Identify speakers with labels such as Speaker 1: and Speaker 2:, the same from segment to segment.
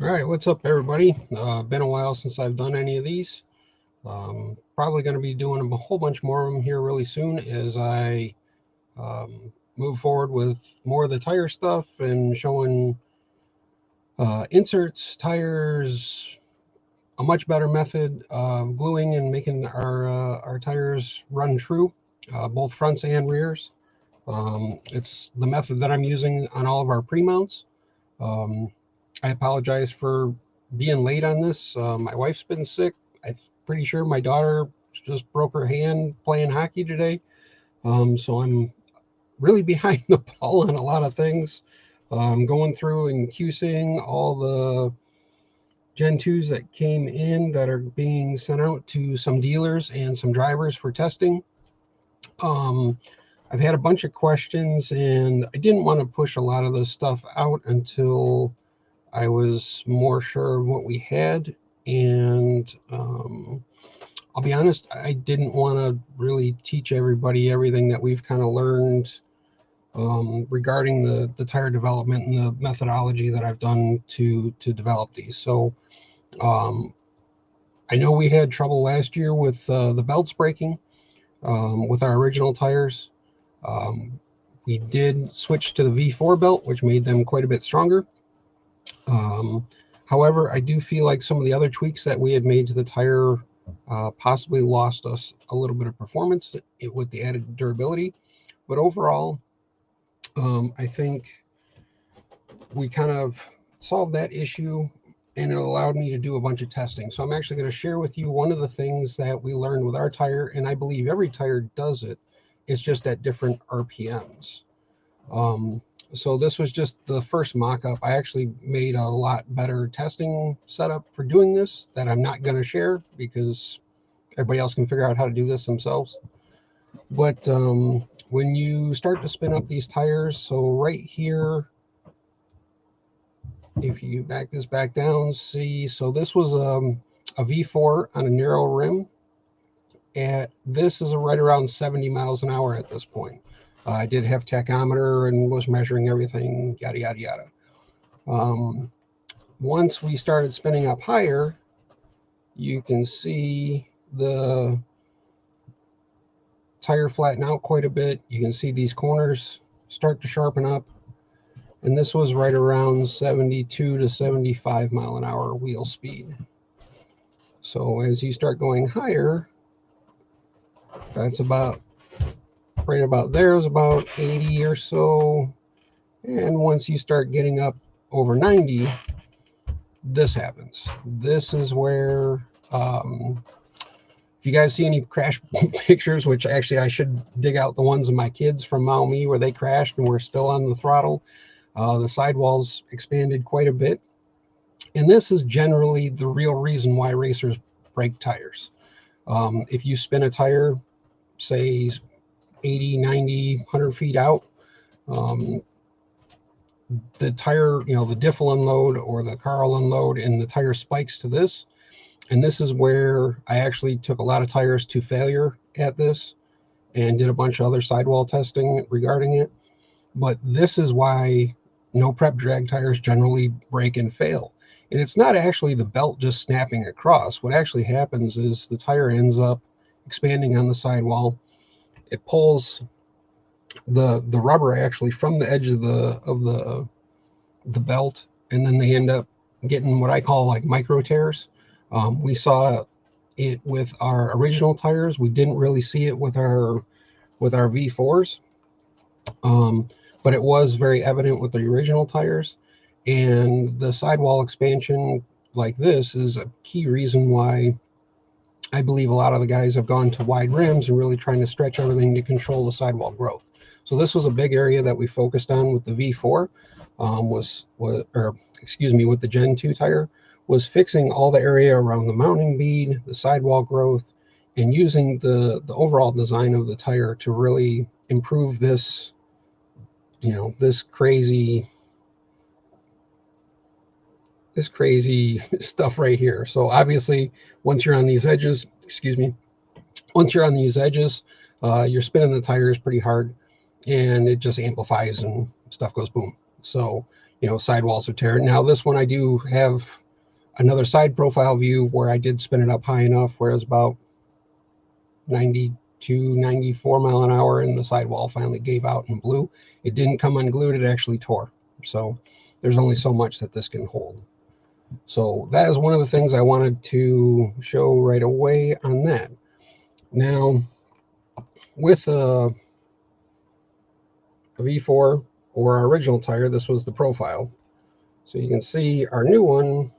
Speaker 1: All right, what's up, everybody? Been a while since I've done any of these. Probably going to be doing a whole bunch more of them here really soon as I move forward with more of the tire stuff and showing inserts, tires, a much better method of gluing and making our tires run true, both fronts and rears. It's the method that I'm using on all of our pre-mounts. Um, I apologize for being late on this. My wife's been sick. I'm pretty sure my daughter just broke her hand playing hockey today. So I'm really behind the ball on a lot of things. Going through and QCing all the Gen2s that came in that are being sent out to some dealers and some drivers for testing. Um, I've had a bunch of questions, and I didn't want to push a lot of this stuff out until I was more sure of what we had. And I'll be honest, I didn't want to really teach everybody everything that we've kind of learned regarding the tire development and the methodology that I've done to develop these. So um, I know we had trouble last year with the belts breaking with our original tires. Um, we did switch to the V4 belt, which made them quite a bit stronger. Um, However, I do feel like some of the other tweaks that we had made to the tire possibly lost us a little bit of performance with the added durability. But overall, I think we kind of solved that issue, and it allowed me to do a bunch of testing. So I'm actually going to share with you one of the things that we learned with our tire, and I believe every tire does it. It's just at different RPMs. Um, so this was just the first mock-up. I actually made a lot better testing setup for doing this that I'm not going to share because everybody else can figure out how to do this themselves. But when you start to spin up these tires, so right here, if you back this back down, see, so this was a V4 on a narrow rim. And this is right around 70 miles an hour at this point. I did have tachometer and was measuring everything, yada, yada, yada. Um, Once we started spinning up higher, you can see the tire flatten out quite a bit. You can see these corners start to sharpen up. And this was right around 72 to 75 mile an hour wheel speed. So as you start going higher, that's about right about there is about 80 or so. And once you start getting up over 90, this happens. This is where if you guys see any crash pictures, which actually I should dig out the ones of my kids from Maumee where they crashed and we're still on the throttle, the sidewalls expanded quite a bit. And this is generally the real reason why racers break tires. If you spin a tire, say 80, 90, 100 feet out, um, the tire, the diff will unload or the car will unload and the tire spikes to this. And this is where I actually took a lot of tires to failure at this and did a bunch of other sidewall testing regarding it. But this is why no prep drag tires generally break and fail. And it's not actually the belt just snapping across. What actually happens is the tire ends up expanding on the sidewall. It pulls the rubber actually from the edge of the belt, and then they end up getting what I call like micro tears. We saw it with our original tires. We didn't really see it with our V4s, um, but it was very evident with the original tires. And the sidewall expansion like this is a key reason why I believe a lot of the guys have gone to wide rims and really trying to stretch everything to control the sidewall growth. So this was a big area that we focused on with the V4, or excuse me, with the Gen 2 tire, was fixing all the area around the mounting bead, the sidewall growth, and using the overall design of the tire to really improve this, this crazy stuff right here. So obviously, once you're on these edges, excuse me, once you're on these edges, you're spinning the tires pretty hard, and it just amplifies and stuff goes boom. So you know, sidewalls of tear. Now this one I do have another side profile view where I did spin it up high enough where it was about 92, 94 mile an hour, and the sidewall finally gave out and blew. It didn't come unglued, it actually tore. So there's only so much that this can hold. So that is one of the things I wanted to show right away on that. Now, with a V4 or our original tire, this was the profile. So you can see our new one,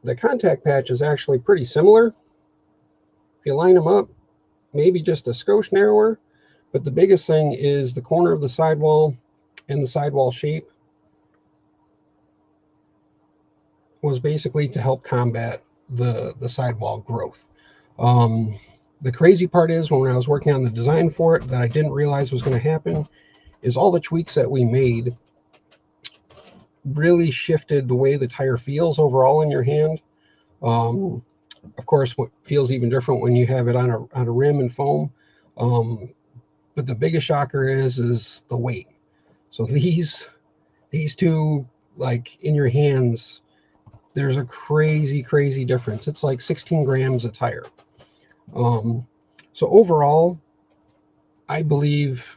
Speaker 1: the contact patch is actually pretty similar. If you line them up, maybe just a skosh narrower, but the biggest thing is the corner of the sidewall and the sidewall shape was basically to help combat the sidewall growth. The crazy part is when I was working on the design for it that I didn't realize was going to happen is all the tweaks that we made really shifted the way the tire feels overall in your hand. Of course, what feels even different when you have it on a rim and foam. But the biggest shocker is the weight. So these two, like in your hands, there's a crazy difference. It's like 16 grams a tire. So overall, I believe,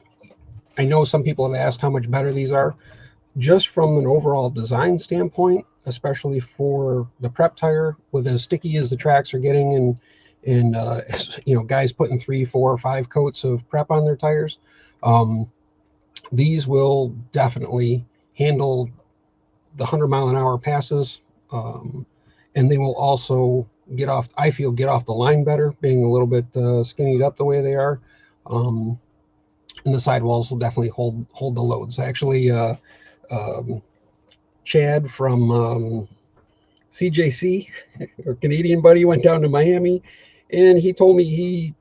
Speaker 1: I know some people have asked how much better these are. Just from an overall design standpoint, especially for the prep tire, with as sticky as the tracks are getting, and you know, guys putting 3, 4, 5 coats of prep on their tires, these will definitely handle the 100-mile-an-hour passes, and they will also get off, I feel, get off the line better, being a little bit skinnied up the way they are. And the sidewalls will definitely hold the loads. Actually, Chad from CJC, our Canadian buddy, went down to Miami, and he told me he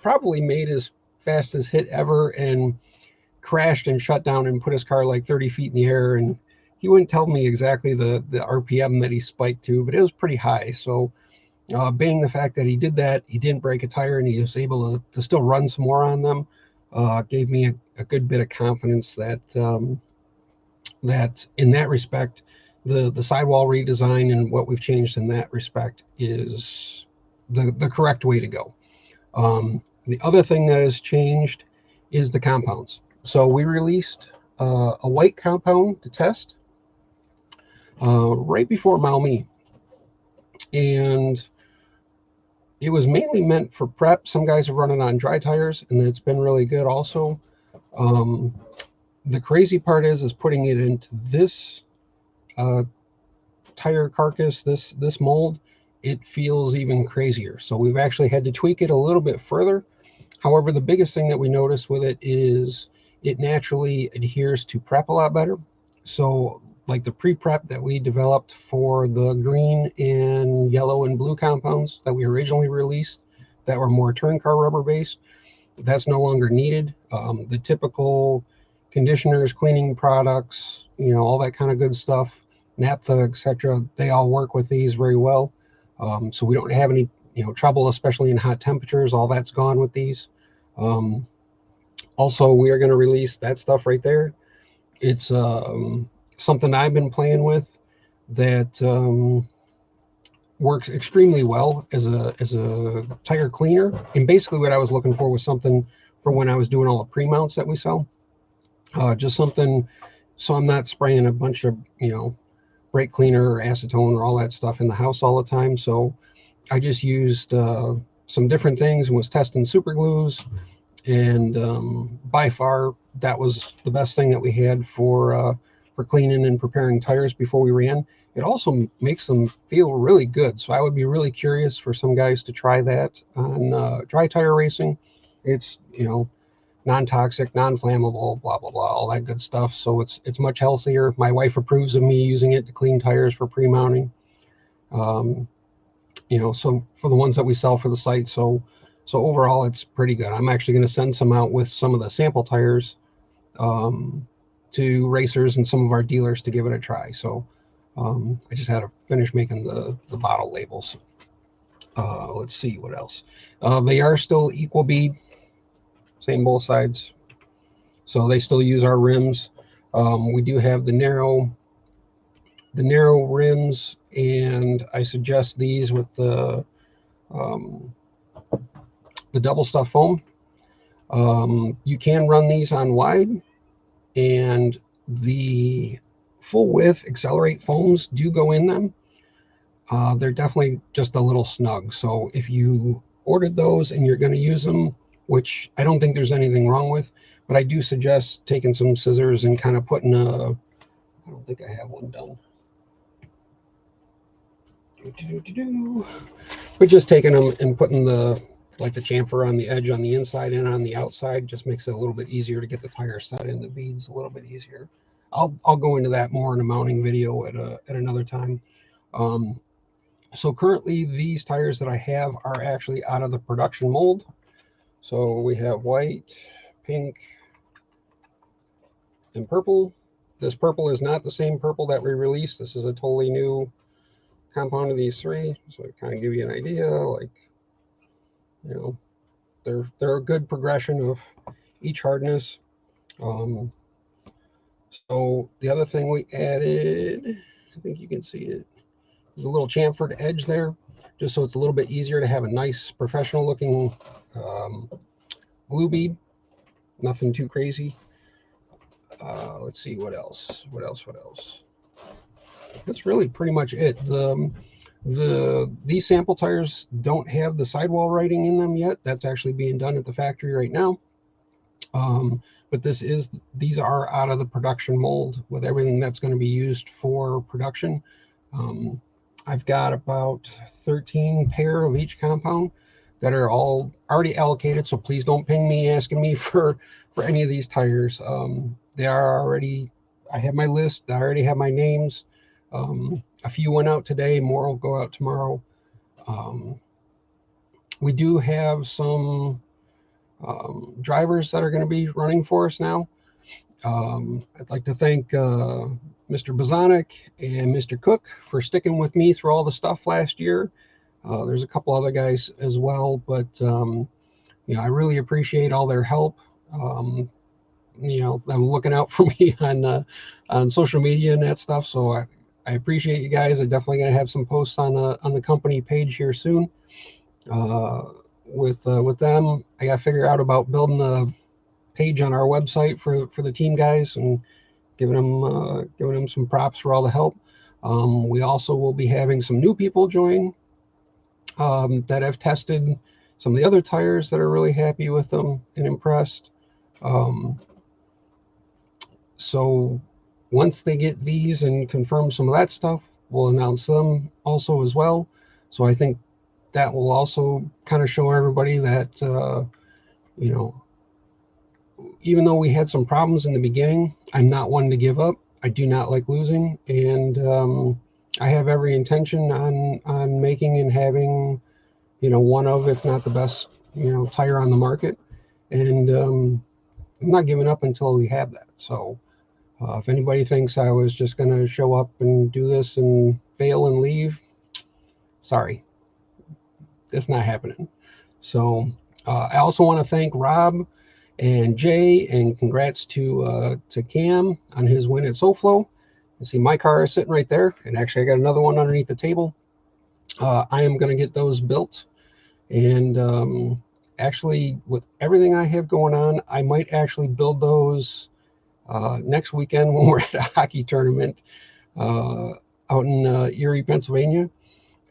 Speaker 1: probably made his fastest hit ever and crashed and shut down and put his car like 30 feet in the air. And he wouldn't tell me exactly the RPM that he spiked to, but it was pretty high. So being the fact that he did that, he didn't break a tire, and he was able to still run some more on them, gave me a good bit of confidence that that in that respect, the sidewall redesign and what we've changed in that respect is the correct way to go. The other thing that has changed is the compounds. So we released a white compound to test right before Maumee, and it was mainly meant for prep. Some guys have run it on dry tires, and it's been really good also. The crazy part is putting it into this tire carcass, this mold, it feels even crazier. So we've actually had to tweak it a little bit further. However, the biggest thing that we noticed with it is it naturally adheres to prep a lot better. So like the pre-prep that we developed for the green and yellow and blue compounds that we originally released that were more turn car rubber based, that's no longer needed. The typical conditioners, cleaning products, you know, all that kind of good stuff, naphtha, etc., they all work with these very well. So we don't have any, you know, trouble, especially in hot temperatures. All that's gone with these. Also, we are going to release that stuff right there. It's something I've been playing with that works extremely well as a tire cleaner. And basically what I was looking for was something for when I was doing all the pre-mounts that we sell. Just something so I'm not spraying a bunch of, you know, brake cleaner or acetone or all that stuff in the house all the time. So I just used some different things and was testing super glues, and by far that was the best thing that we had for cleaning and preparing tires before we ran. It also makes them feel really good. So I would be really curious for some guys to try that on dry tire racing. It's, you know, non-toxic, non-flammable, blah, blah, blah, all that good stuff. So it's much healthier. My wife approves of me using it to clean tires for pre-mounting. You know, so for the ones that we sell for the site. So overall, it's pretty good. I'm actually going to send some out with some of the sample tires to racers and some of our dealers to give it a try. So I just had to finish making the bottle labels. Let's see what else. They are still equal bead, same both sides. So they still use our rims. We do have the narrow rims, and I suggest these with the double stuff foam. You can run these on wide, and the full width Accelerate foams do go in them. They're definitely just a little snug. So if you ordered those and you're going to use them, which I don't think there's anything wrong with, but I do suggest taking some scissors and kind of putting a, I don't think I have one done. But just taking them and putting the chamfer on the edge on the inside and on the outside just makes it a little bit easier to get the tire set in the beads a little bit easier. I'll go into that more in a mounting video at another time. So currently these tires that I have are actually out of the production mold. So we have white, pink, and purple. This purple is not the same purple that we released. This is a totally new compound of these three. So I kind of give you an idea, like, you know, they're a good progression of each hardness. So the other thing we added, I think you can see it, is a little chamfered edge there, just so it's a little bit easier to have a nice professional looking glue bead. Nothing too crazy. Let's see what else. That's really pretty much it. These sample tires don't have the sidewall writing in them yet. That's actually being done at the factory right now. But these are out of the production mold with everything that's going to be used for production. I've got about 13 pair of each compound that are all already allocated, so please don't ping me asking me for any of these tires. They are already, I have my list, I already have my names. A few went out today, more will go out tomorrow. We do have some drivers that are going to be running for us now. I'd like to thank Mr. Bozanic and Mr. Cook for sticking with me through all the stuff last year. There's a couple other guys as well, but you know, I really appreciate all their help. You know, them looking out for me on social media and that stuff. So I appreciate you guys. I'm definitely going to have some posts on the company page here soon. With them, I got to figure out about building a page on our website for the team guys and giving them some props for all the help. We also will be having some new people join that have tested some of the other tires that are really happy with them and impressed. So once they get these and confirm some of that stuff, we'll announce them also as well. So I think that will also kind of show everybody that, you know, even though we had some problems in the beginning, I'm not one to give up. I do not like losing, and I have every intention on making and having, you know, one of, if not the best, you know, tire on the market. And I'm not giving up until we have that. So if anybody thinks I was just going to show up and do this and fail and leave, sorry, that's not happening. So I also want to thank Rob and Jay, and congrats to Cam on his win at SoFlo. You see my car is sitting right there, and actually I got another one underneath the table. I am going to get those built, and actually with everything I have going on, I might actually build those next weekend when we're at a hockey tournament out in Erie, Pennsylvania.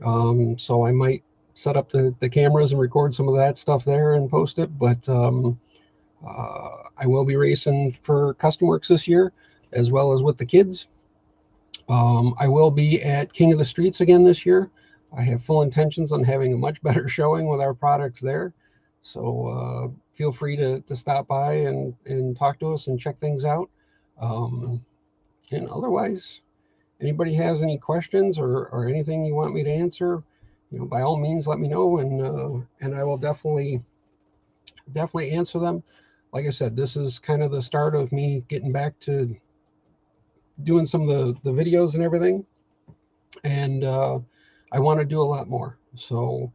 Speaker 1: So I might set up the cameras and record some of that stuff there and post it, but I will be racing for Custom Works this year, as well as with the kids. I will be at King of the Streets again this year. I have full intentions on having a much better showing with our products there. So feel free to stop by and talk to us and check things out. And otherwise, anybody has any questions or anything you want me to answer, you know, by all means, let me know, and I will definitely answer them. Like I said, this is kind of the start of me getting back to doing some of the videos and everything, and I want to do a lot more. So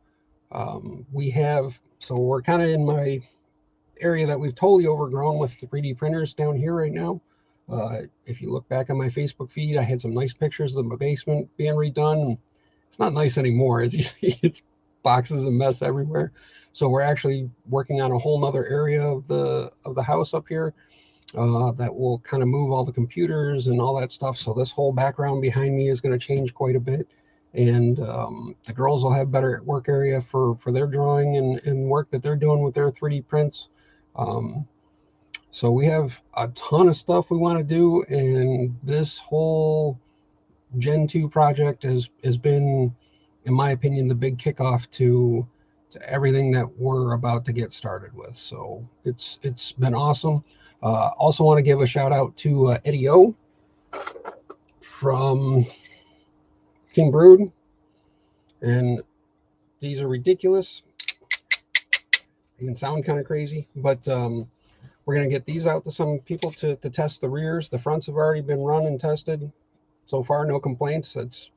Speaker 1: we're kind of in my area that we've totally overgrown with 3D printers down here right now. If you look back on my Facebook feed, I had some nice pictures of my basement being redone. It's not nice anymore, as you see. It's boxes and mess everywhere. So we're actually working on a whole nother area of the house up here that will kind of move all the computers and all that stuff. So this whole background behind me is going to change quite a bit. And the girls will have better work area for their drawing and work that they're doing with their 3D prints. So we have a ton of stuff we want to do, and this whole Gen2 project has been, in my opinion, the big kickoff to everything that we're about to get started with. So it's been awesome. Also want to give a shout out to Eddie O from Team Brood, and these are ridiculous. They can sound kind of crazy, but we're going to get these out to some people to test the rears. The fronts have already been run and tested. So far, no complaints. That's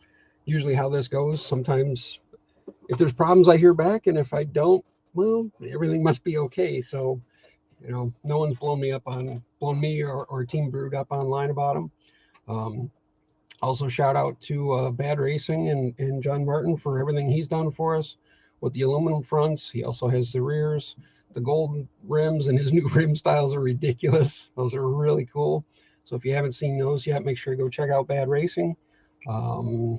Speaker 1: usually how this goes. Sometimes if there's problems, I hear back, and if I don't, well, everything must be okay. So, you know, no one's blown me or Team Brood up online about them. Also, shout out to Bad Racing and John Martin for everything he's done for us with the aluminum fronts. He also has the rears. The gold rims and his new rim styles are ridiculous. Those are really cool. So if you haven't seen those yet, make sure to go check out Bad Racing. Other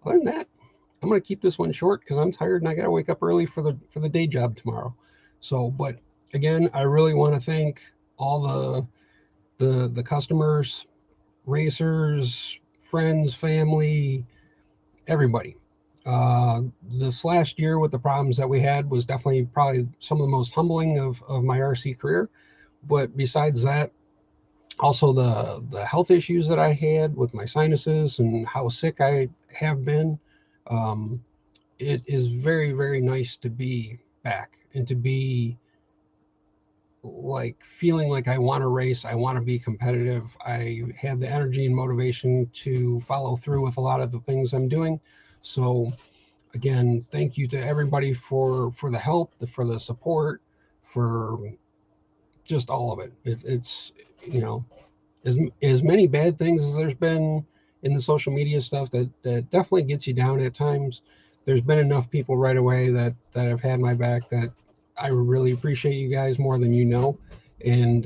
Speaker 1: than that, I'm going to keep this one short because I'm tired and I got to wake up early for the day job tomorrow. So, but again, I really want to thank all the customers, racers, friends, family, everybody. This last year with the problems that we had was definitely probably some of the most humbling of my RC career. But besides that, also the health issues that I had with my sinuses and how sick I have been. It is very, very nice to be back and to be like feeling like I want to race. I want to be competitive. I have the energy and motivation to follow through with a lot of the things I'm doing. So again, thank you to everybody for the help, for the support, for just all of it. It's you know, as many bad things as there's been in the social media stuff that definitely gets you down at times. There's been enough people right away that have had my back that I really appreciate you guys more than you know. And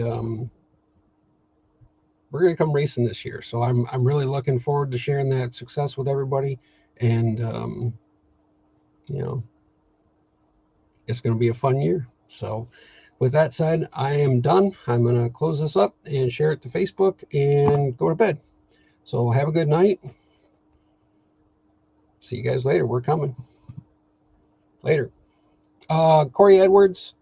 Speaker 1: we're gonna come racing this year, so I'm really looking forward to sharing that success with everybody. And you know, it's gonna be a fun year. So with that said, I am done. I'm gonna close this up and share it to Facebook and go to bed. So have a good night. See you guys later. We're coming. Later. Corey Edwards,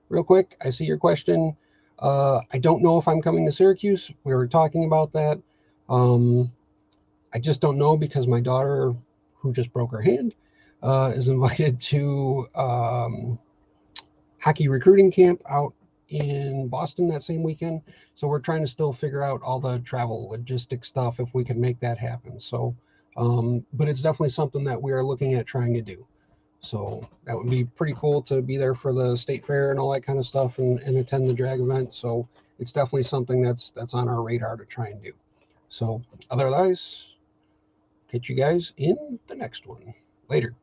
Speaker 1: real quick. I see your question. I don't know if I'm coming to Syracuse. We were talking about that. I just don't know because my daughter, who just broke her hand, is invited to hockey recruiting camp out in Boston that same weekend. So we're trying to still figure out all the travel logistic stuff if we can make that happen. So, but it's definitely something that we are looking at trying to do. So that would be pretty cool to be there for the state fair and all that kind of stuff and attend the drag event. So it's definitely something that's on our radar to try and do. So otherwise, catch you guys in the next one. Later.